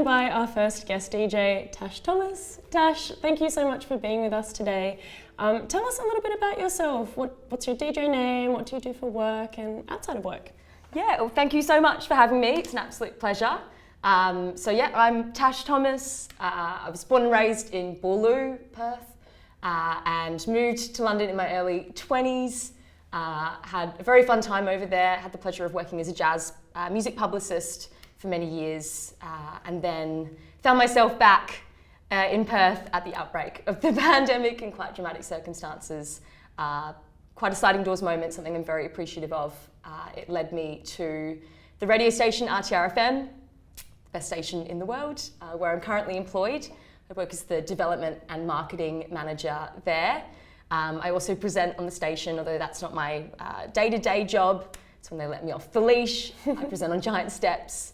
joined by our first guest DJ, Tash Thomas. Tash, thank you so much for being with us today. Tell us a little bit about yourself. What's your DJ name? What do you do for work and outside of work? Yeah, well, thank you so much for having me. It's an absolute pleasure. I'm Tash Thomas. I was born and raised in Boorloo, Perth, and moved to London in my early 20s. Had a very fun time over there. Had the pleasure of working as a jazz music publicist for many years, and then found myself back in Perth at the outbreak of the pandemic in quite dramatic circumstances. Quite a sliding doors moment, something I'm very appreciative of. It led me to the radio station RTR-FM, the best station in the world, where I'm currently employed. I work as the development and marketing manager there. I also present on the station, although that's not my day-to-day job. It's when they let me off the leash. I present on Giant Steps.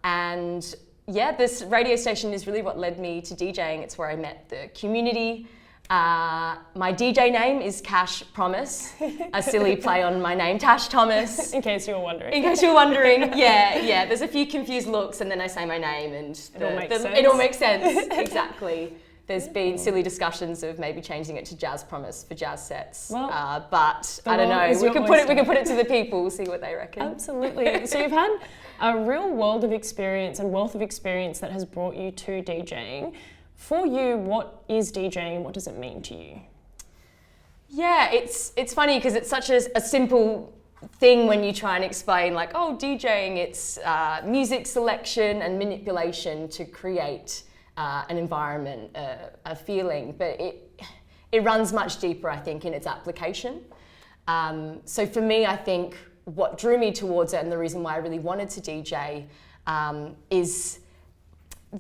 And yeah, this radio station is really what led me to DJing. It's where I met the community. My DJ name is Cash Promise, a silly play on my name, Tash Thomas. In case you were wondering. In case you were wondering, yeah. There's a few confused looks and then I say my name and it all makes sense, exactly. There's been silly discussions of maybe changing it to Jazz Promise for jazz sets, well, but I don't know. We can put it to the people, see what they reckon. Absolutely. So you've had a real world of experience and wealth of experience that has brought you to DJing. For you, what is DJing? What does it mean to you? Yeah, it's funny because it's such a simple thing when you try and explain, like, oh, DJing, it's music selection and manipulation to create an environment, a feeling, but it runs much deeper, I think, in its application. So for me, I think what drew me towards it and the reason why I really wanted to DJ is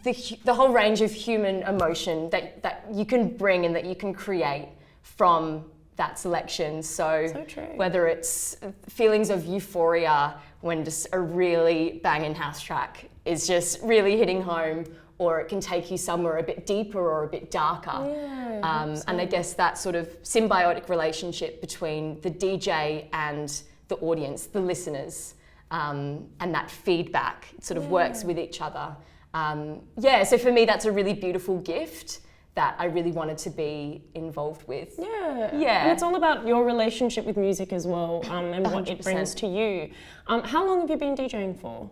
the whole range of human emotion that you can bring and that you can create from that selection. So true. Whether it's feelings of euphoria when just a really banging house track is just really hitting home, or it can take you somewhere a bit deeper or a bit darker. Yeah, and I guess that sort of symbiotic relationship between the DJ and the audience, the listeners, and that feedback sort of works with each other. So for me, that's a really beautiful gift that I really wanted to be involved with. Yeah. And it's all about your relationship with music as well, and 100%. What it brings to you. How long have you been DJing for?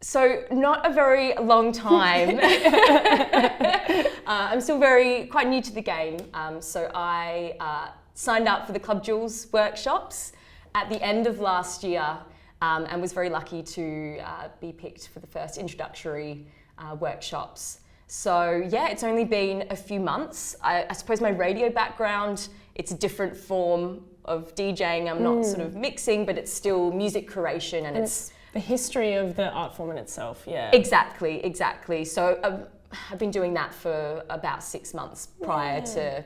So not a very long time. I'm still quite new to the game. So I signed up for the Club Jewelz workshops at the end of last year, and was very lucky to be picked for the first introductory workshops. So yeah, it's only been a few months. I suppose my radio background, it's a different form of DJing. I'm not sort of mixing, but it's still music curation, and it's the history of the art form in itself, yeah. Exactly. So I've been doing that for about 6 months prior to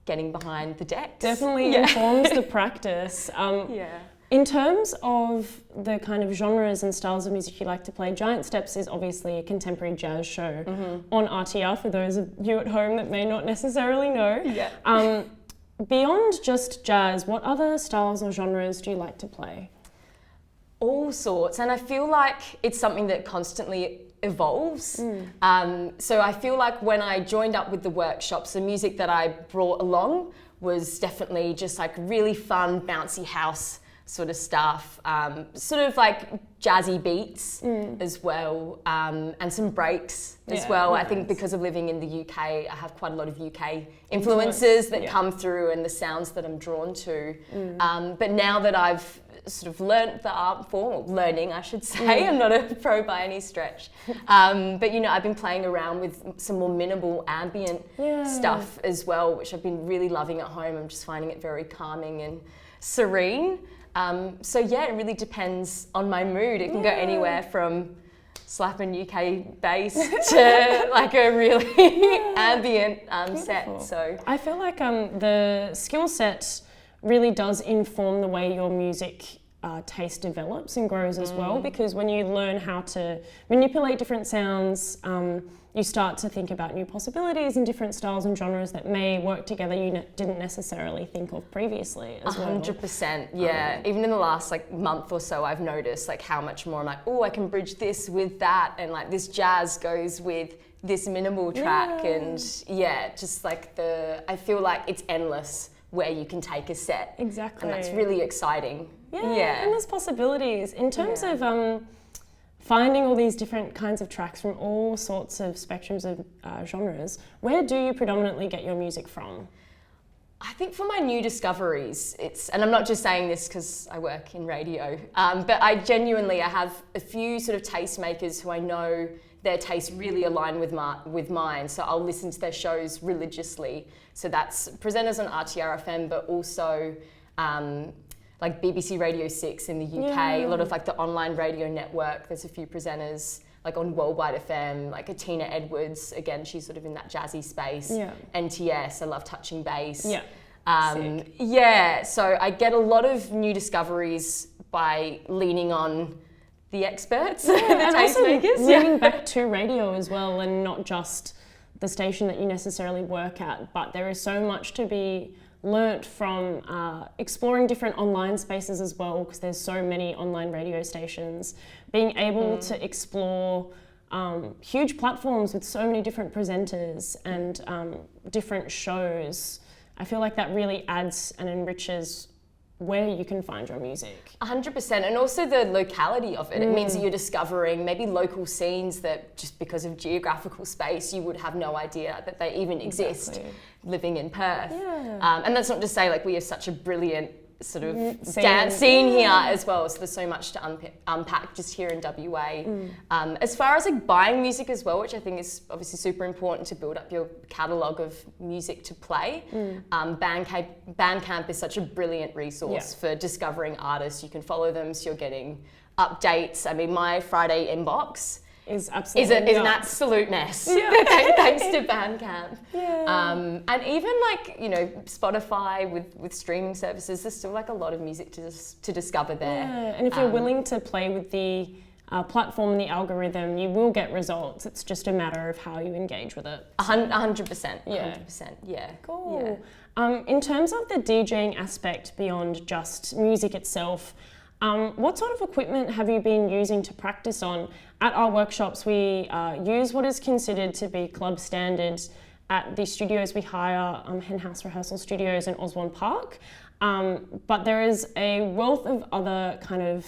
getting behind the decks. Definitely informs the practice. In terms of the kind of genres and styles of music you like to play, Giant Steps is obviously a contemporary jazz show on RTR, for those of you at home that may not necessarily know. Yeah. Beyond just jazz, what other styles or genres do you like to play? All sorts, and I feel like it's something that constantly evolves. So I feel like when I joined up with the workshops, the music that I brought along was definitely just like really fun, bouncy house sort of stuff, sort of like jazzy beats as well, and some breaks as well. Nice. I think because of living in the UK, I have quite a lot of UK influences that come through and the sounds that I'm drawn to. But now that I've sort of learnt the art form, or learning I should say, I'm not a pro by any stretch, but I've been playing around with some more minimal ambient stuff as well, which I've been really loving at home. I'm just finding it very calming and serene. It really depends on my mood. It can go anywhere from slapping UK bass to like a really ambient set. So I feel like the skill set really does inform the way your music taste develops and grows as well, because when you learn how to manipulate different sounds, you start to think about new possibilities and different styles and genres that may work together you didn't necessarily think of previously as well. 100%, yeah. Even in the last like month or so, I've noticed like how much more I'm like, oh, I can bridge this with that, and like this jazz goes with this minimal track, and just like I feel like it's endless where you can take a set. Exactly. And that's really exciting. Yeah, and there's possibilities. In terms of finding all these different kinds of tracks from all sorts of spectrums of genres, where do you predominantly get your music from? I think for my new discoveries, and I'm not just saying this because I work in radio, but I have a few sort of tastemakers who I know their tastes really align with mine, so I'll listen to their shows religiously. So that's presenters on RTR-FM, but also like BBC Radio 6 in the UK, a lot of like the online radio network. There's a few presenters like on Worldwide FM, like a Tina Edwards, again, she's sort of in that jazzy space. NTS, I love touching bass. So I get a lot of new discoveries by leaning on the experts, the tastemakers. Leaning back to radio as well, and not just the station that you necessarily work at, but there is so much to be learnt from exploring different online spaces as well, because there's so many online radio stations. Being able to explore huge platforms with so many different presenters and different shows, I feel like that really adds and enriches where you can find your music. 100%, and also the locality of it. It means that you're discovering maybe local scenes that just because of geographical space you would have no idea that they even exist living in Perth. And that's not to say like we have such a brilliant sort of dance scene here as well, so there's so much to unpack just here in WA. As far as like buying music as well, which I think is obviously super important to build up your catalogue of music to play, Bandcamp is such a brilliant resource for discovering artists. You can follow them, so you're getting updates. I mean, my Friday inbox is an absolute mess. Thanks to Bandcamp. And even like, you know, Spotify with streaming services, there's still like a lot of music to discover there. And if you're willing to play with the platform and the algorithm, you will get results. It's just a matter of how you engage with it. 100%. 100%. Yeah. Cool. In terms of the DJing aspect beyond just music itself, what sort of equipment have you been using to practice on? At our workshops, we use what is considered to be club standards at the studios we hire, Hen House Rehearsal Studios in Osborne Park. But there is a wealth of other kind of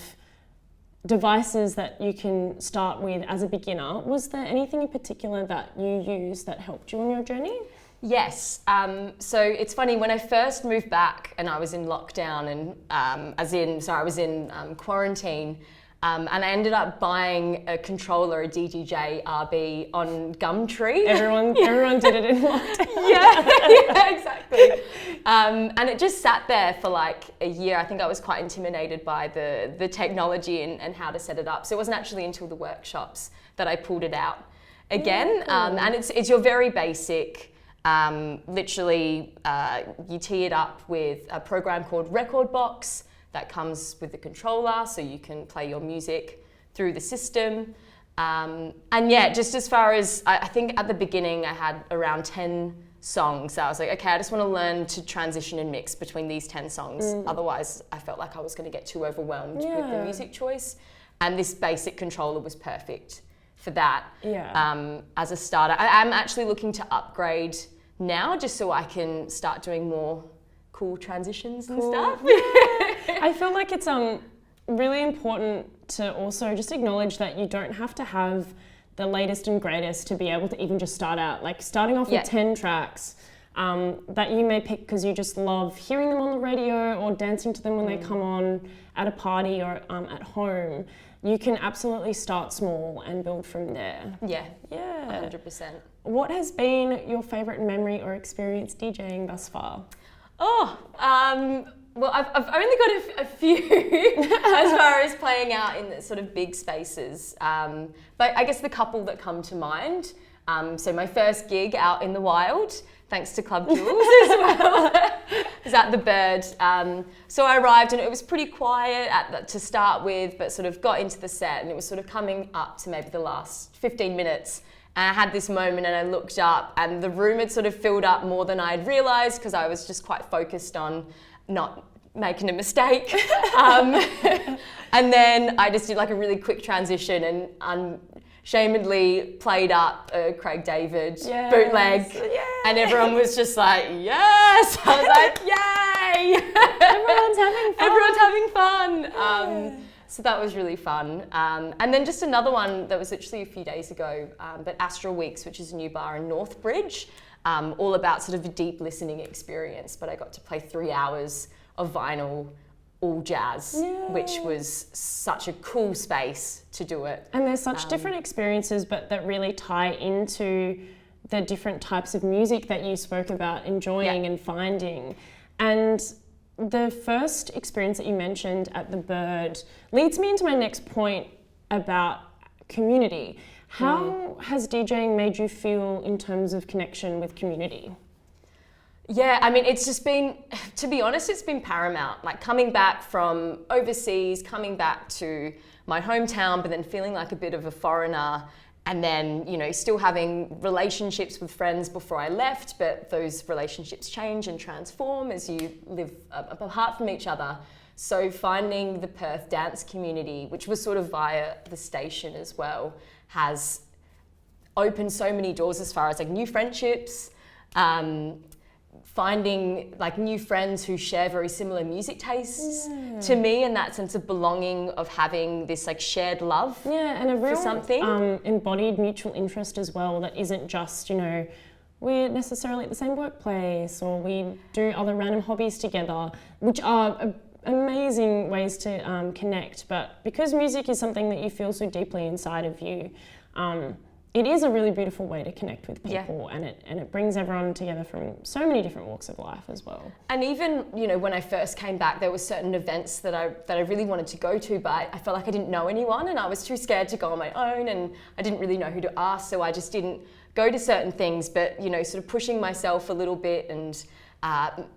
devices that you can start with as a beginner. Was there anything in particular that you used that helped you on your journey? Yes. So it's funny, when I first moved back and I was in lockdown and I was in quarantine, and I ended up buying a controller, a DJI RB on Gumtree. Everyone did it in lockdown. Yeah, exactly. And it just sat there for like a year. I think I was quite intimidated by the technology and how to set it up. So it wasn't actually until the workshops that I pulled it out again. And it's your very basic. Literally, you tee it up with a program called Record Box that comes with the controller, so you can play your music through the system. And yeah, just as far as, I think at the beginning I had around 10 songs. So I was like, okay, I just want to learn to transition and mix between these 10 songs. Otherwise, I felt like I was going to get too overwhelmed with the music choice. And this basic controller was perfect for that as a starter. I'm actually looking to upgrade now, just so I can start doing more cool transitions and stuff. I feel like it's really important to also just acknowledge that you don't have to have the latest and greatest to be able to even just start out. Like starting off with 10 tracks that you may pick because you just love hearing them on the radio or dancing to them when they come on at a party or at home. You can absolutely start small and build from there. Yeah. 100%. What has been your favourite memory or experience DJing thus far? Well, I've only got a few as far as playing out in the sort of big spaces. But I guess the couple that come to mind. So my first gig out in the wild, thanks to Club Jewelz as well. was at the Bird. So I arrived and it was pretty quiet to start with, but sort of got into the set and it was sort of coming up to maybe the last 15 minutes. And I had this moment and I looked up and the room had sort of filled up more than I'd realised because I was just quite focused on not making a mistake. And then I just did like a really quick transition and unashamedly played up a Craig David bootleg. Yes. And everyone was just like, yes! I was like, yay! Everyone's having fun. So that was really fun. And then just another one that was literally a few days ago, but Astral Weeks, which is a new bar in Northbridge, all about sort of a deep listening experience. But I got to play 3 hours of vinyl, all jazz, which was such a cool space to do it. And there's such different experiences, but that really tie into the different types of music that you spoke about enjoying and finding. And the first experience that you mentioned at the Bird leads me into my next point about community. How has DJing made you feel in terms of connection with community? Yeah, I mean, it's just been, to be honest, it's been paramount. Like coming back from overseas, coming back to my hometown, but then feeling like a bit of a foreigner, and then, you know, still having relationships with friends before I left, but those relationships change and transform as you live apart from each other. So finding the Perth dance community, which was sort of via the station as well, has opened so many doors as far as like new friendships, finding like new friends who share very similar music tastes to me, and that sense of belonging, of having this like shared love and a real for something. Embodied mutual interest as well, that isn't just, you know, we're necessarily at the same workplace or we do other random hobbies together, which are amazing ways to connect. But because music is something that you feel so deeply inside of you, it is a really beautiful way to connect with people, and it brings everyone together from so many different walks of life as well. And even, you know, when I first came back, there were certain events that I really wanted to go to, but I felt like I didn't know anyone and I was too scared to go on my own, and I didn't really know who to ask, so I just didn't go to certain things. But, you know, sort of pushing myself a little bit and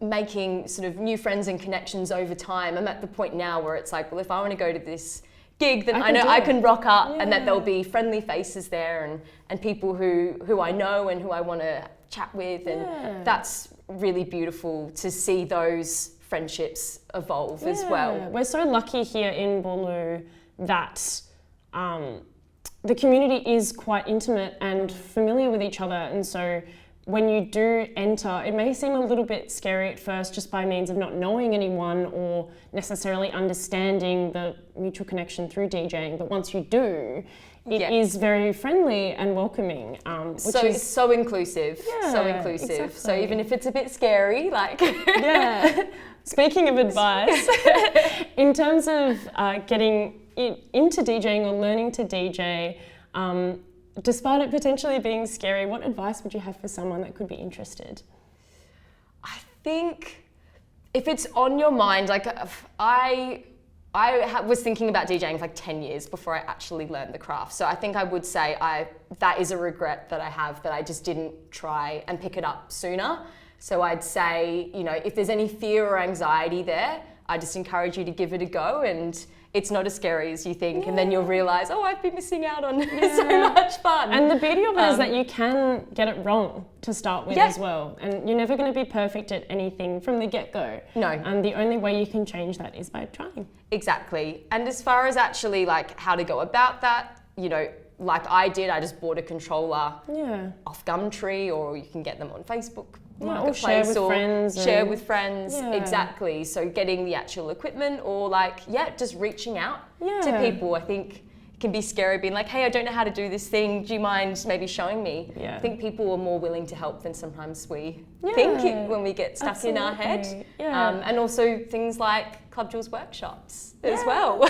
making sort of new friends and connections over time. I'm at the point now where it's like, well, if I want to go to this gig, then I know I can rock up and that there'll be friendly faces there and people who I know and who I want to chat with, and that's really beautiful to see those friendships evolve as well. We're so lucky here in Boorloo that the community is quite intimate and familiar with each other, and so when you do enter, it may seem a little bit scary at first just by means of not knowing anyone or necessarily understanding the mutual connection through DJing, but once you do, it is very friendly and welcoming. It's so inclusive, Exactly. So even if it's a bit scary, like... Speaking of advice, in terms of getting into DJing or learning to DJ, despite it potentially being scary, what advice would you have for someone that could be interested? I think if it's on your mind, like I was thinking about DJing for like 10 years before I actually learned the craft. So I think I would say that is a regret that I have, that I just didn't try and pick it up sooner. So I'd say, you know, if there's any fear or anxiety there, I just encourage you to give it a go, and it's not as scary as you think, and then you'll realise, oh, I've been missing out on so much fun. And the beauty of it is that you can get it wrong to start with as well, and you're never going to be perfect at anything from the get-go. No. And the only way you can change that is by trying. Exactly. And as far as actually like how to go about that, you know, like I did, I just bought a controller off Gumtree, or you can get them on Facebook. Or share with friends. Share with friends, exactly. So getting the actual equipment, or like, just reaching out to people. I think it can be scary being like, hey, I don't know how to do this thing. Do you mind maybe showing me? Yeah. I think people are more willing to help than sometimes we think when we get stuck in our head. Yeah. And also things like Club Jewelz workshops as well.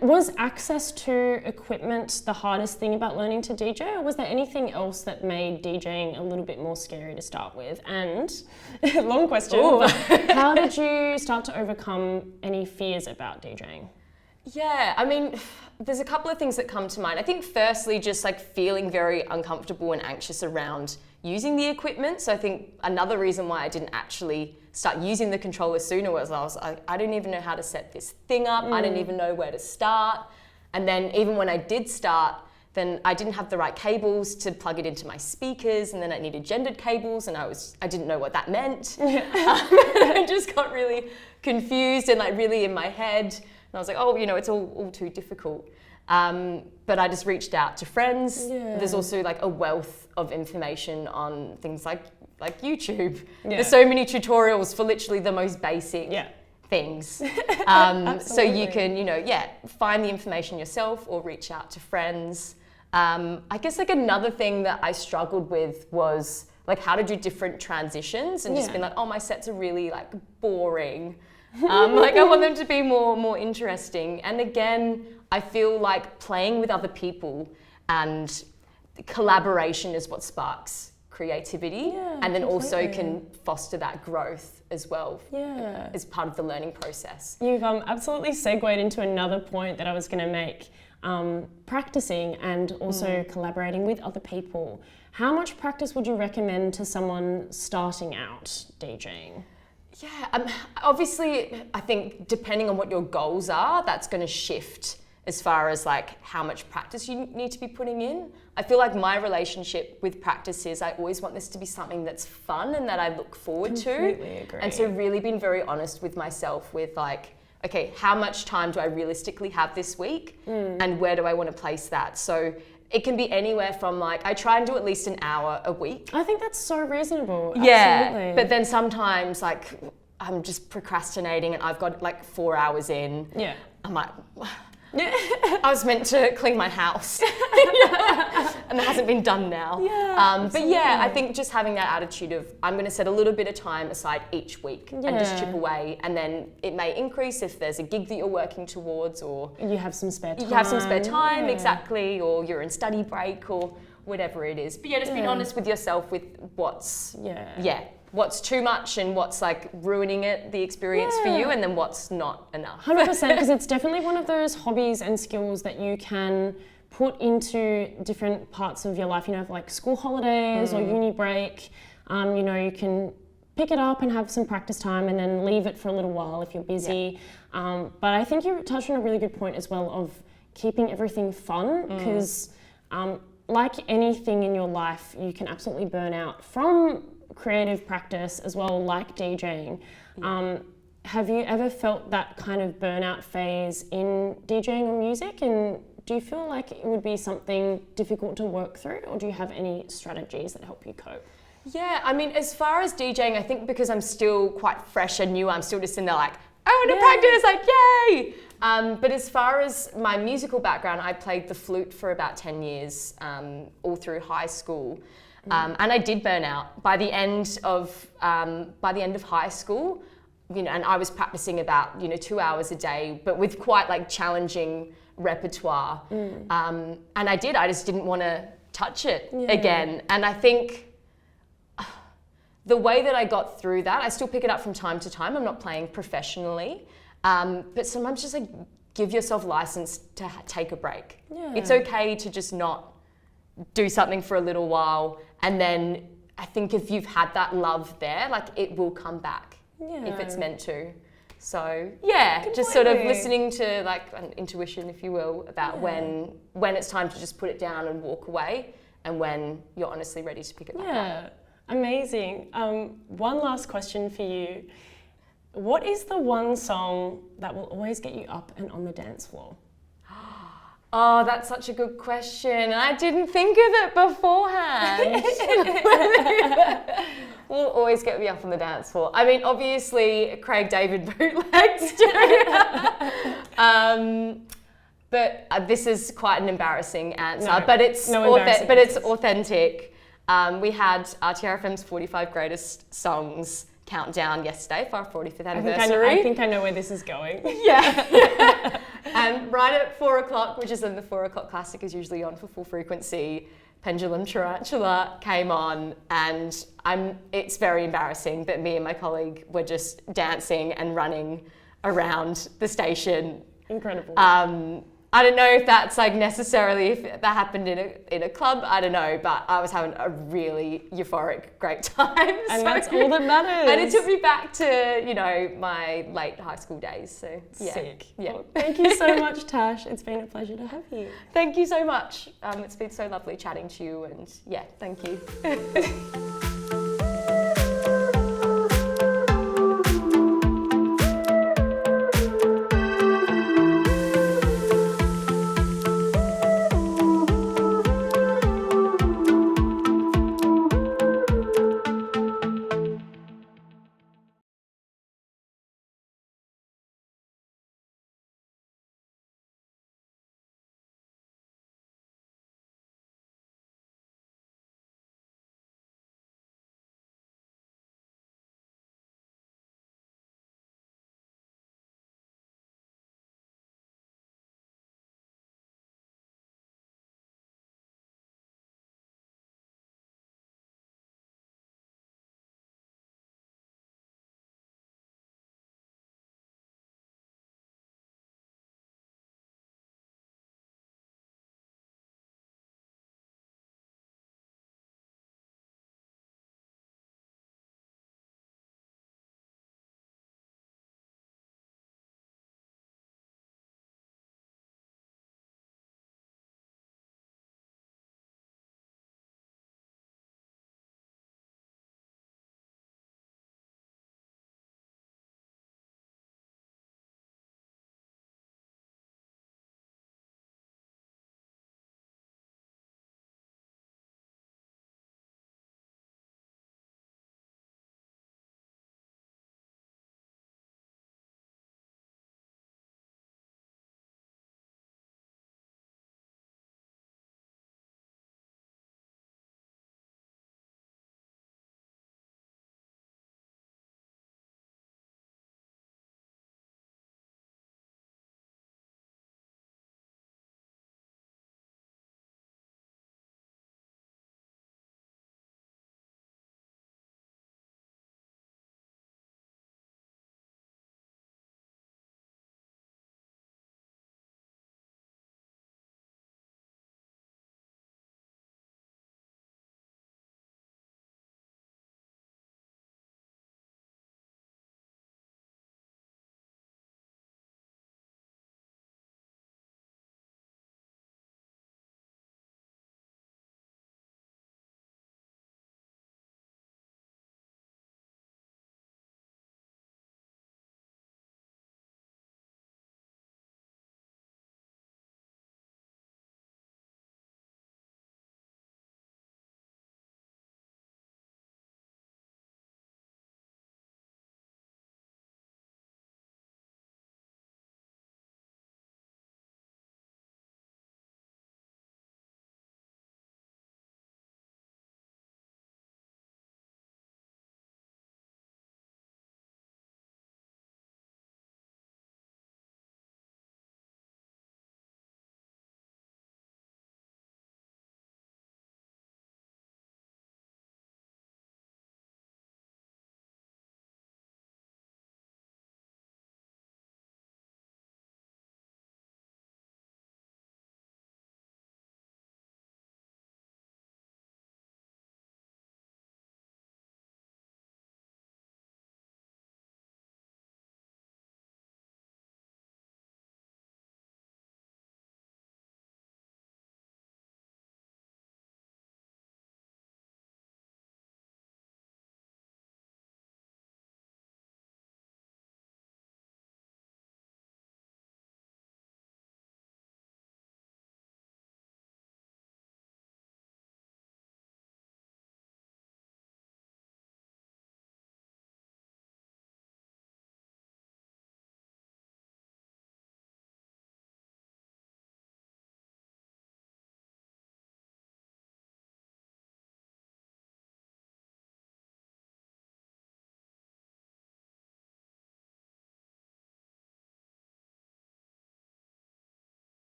Was access to equipment the hardest thing about learning to DJ, or was there anything else that made DJing a little bit more scary to start with? And long question, but how did you start to overcome any fears about DJing? Yeah, I mean, there's a couple of things that come to mind. I think firstly, just like feeling very uncomfortable and anxious around using the equipment. So I think another reason why I didn't actually start using the controller sooner, was I didn't even know how to set this thing up. I didn't even know where to start. And then even when I did start, then I didn't have the right cables to plug it into my speakers, and then I needed gendered cables, and I didn't know what that meant. I just got really confused and like really in my head. And I was like, oh, you know, it's all too difficult. But I just reached out to friends. Yeah. There's also like a wealth of information on things like YouTube. Yeah. There's so many tutorials for literally the most basic things. So you can, you know, find the information yourself or reach out to friends. I guess like another thing that I struggled with was like how to do different transitions and just been like, oh, my sets are really like boring. Like I want them to be more interesting. And again, I feel like playing with other people and collaboration is what sparks creativity, and then also can foster that growth as well as part of the learning process. You've absolutely segued into another point that I was going to make. Practicing and also collaborating with other people. How much practice would you recommend to someone starting out DJing? Yeah, obviously, I think depending on what your goals are, that's going to shift as far as like how much practice you need to be putting in. I feel like my relationship with practice is I always want this to be something that's fun and that I look forward to. Completely agree. And so really been very honest with myself with like, okay, how much time do I realistically have this week and where do I want to place that? So it can be anywhere from like, I try and do at least an hour a week. I think that's so reasonable. Yeah, absolutely. But then sometimes like I'm just procrastinating and I've got like 4 hours in. Yeah. I'm like, I was meant to clean my house and that hasn't been done now. Yeah, but yeah, I think just having that attitude of I'm going to set a little bit of time aside each week and just chip away, and then it may increase if there's a gig that you're working towards or you have some spare time. Exactly, or you're in study break or whatever it is. But yeah, just being honest with yourself with what's too much and what's like ruining the experience for you, and then what's not enough. 100%, because it's definitely one of those hobbies and skills that you can put into different parts of your life. You know, like school holidays or uni break. You know, you can pick it up and have some practice time and then leave it for a little while if you're busy. But I think you touched on a really good point as well of keeping everything fun, because like anything in your life, you can absolutely burn out from creative practice as well, like DJing. Have you ever felt that kind of burnout phase in DJing or music, and do you feel like it would be something difficult to work through, or do you have any strategies that help you cope? Yeah, I mean, as far as DJing, I think because I'm still quite fresh and new, I'm still just in there like, I want to practice, like, yay! But as far as my musical background, I played the flute for about 10 years, all through high school. And I did burn out by the end of high school, you know, and I was practicing about 2 hours a day, but with quite like challenging repertoire. And I just didn't want to touch it again. And I think the way that I got through that, I still pick it up from time to time. I'm not playing professionally, but sometimes just like give yourself license to take a break. Yeah. It's okay to just not do something for a little while, and then I think if you've had that love there, like it will come back if it's meant to. So just sort of listening to like an intuition, if you will, about when it's time to just put it down and walk away, and when you're honestly ready to pick it back up. Yeah, amazing. One last question for you. What is the one song that will always get you up and on the dance floor? Oh, that's such a good question. I didn't think of it beforehand. Will always get me up on the dance floor. I mean, obviously, Craig David bootlegs too. But this is quite an embarrassing answer. But it's authentic. We had RTRFM's 45 Greatest Songs countdown yesterday for our 45th anniversary. I think I know where this is going. Yeah. And right at 4 o'clock, which is when the 4 o'clock classic is usually on for full frequency, Pendulum Tarantula came on, and it's very embarrassing, but me and my colleague were just dancing and running around the station. Incredible. I don't know if that's like necessarily if that happened in a club, I don't know, but I was having a really euphoric, great time. And that's all that matters. And it took me back to, you know, my late high school days. So yeah. Sick. Yeah. Well, thank you so much, Tash. It's been a pleasure to have you. Thank you so much. It's been so lovely chatting to you, and yeah, thank you.